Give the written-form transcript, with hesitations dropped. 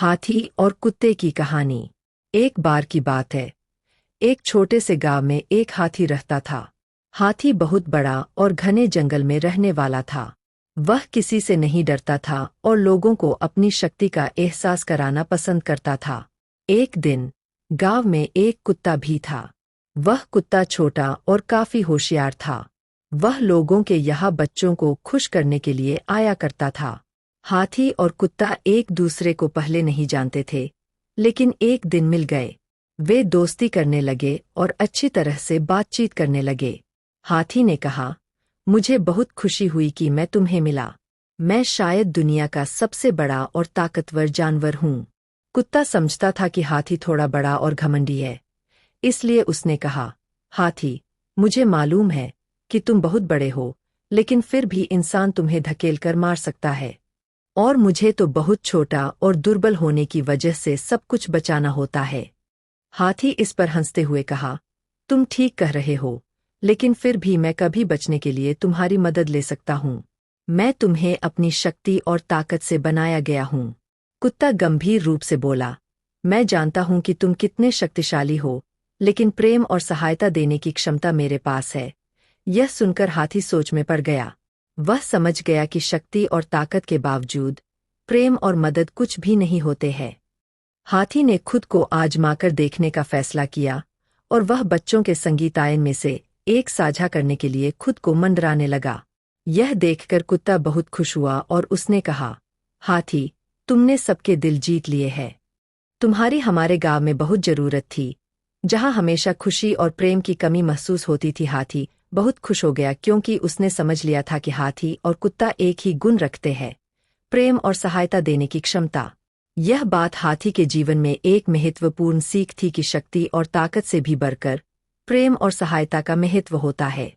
हाथी और कुत्ते की कहानी। एक बार की बात है। एक छोटे से गांव में एक हाथी रहता था। हाथी बहुत बड़ा और घने जंगल में रहने वाला था। वह किसी से नहीं डरता था और लोगों को अपनी शक्ति का एहसास कराना पसंद करता था। एक दिन गांव में एक कुत्ता भी था। वह कुत्ता छोटा और काफी होशियार था। वह लोगों के यहाँ बच्चों को खुश करने के लिए आया करता था। हाथी और कुत्ता एक दूसरे को पहले नहीं जानते थे, लेकिन एक दिन मिल गए। वे दोस्ती करने लगे और अच्छी तरह से बातचीत करने लगे। हाथी ने कहा, मुझे बहुत खुशी हुई कि मैं तुम्हें मिला। मैं शायद दुनिया का सबसे बड़ा और ताकतवर जानवर हूँ। कुत्ता समझता था कि हाथी थोड़ा बड़ा और घमंडी है, इसलिए उसने कहा, हाथी, मुझे मालूम है कि तुम बहुत बड़े हो, लेकिन फिर भी इंसान तुम्हें धकेल कर मार सकता है, और मुझे तो बहुत छोटा और दुर्बल होने की वजह से सब कुछ बचाना होता है। हाथी इस पर हंसते हुए कहा, तुम ठीक कह रहे हो, लेकिन फिर भी मैं कभी बचने के लिए तुम्हारी मदद ले सकता हूँ। मैं तुम्हें अपनी शक्ति और ताकत से बनाया गया हूँ। कुत्ता गंभीर रूप से बोला, मैं जानता हूँ कि तुम कितने शक्तिशाली हो, लेकिन प्रेम और सहायता देने की क्षमता मेरे पास है। यह सुनकर हाथी सोच में पड़ गया। वह समझ गया कि शक्ति और ताकत के बावजूद प्रेम और मदद कुछ भी नहीं होते हैं। हाथी ने खुद को आजमाकर देखने का फैसला किया और वह बच्चों के संगीतायन में से एक साझा करने के लिए खुद को मंडराने लगा। यह देखकर कुत्ता बहुत खुश हुआ और उसने कहा, हाथी, तुमने सबके दिल जीत लिए हैं। तुम्हारी हमारे गांव में बहुत जरूरत थी, जहां हमेशा खुशी और प्रेम की कमी महसूस होती थी। हाथी बहुत खुश हो गया क्योंकि उसने समझ लिया था कि हाथी और कुत्ता एक ही गुण रखते हैं, प्रेम और सहायता देने की क्षमता। यह बात हाथी के जीवन में एक महत्वपूर्ण सीख थी कि शक्ति और ताकत से भी बढ़कर प्रेम और सहायता का महत्व होता है।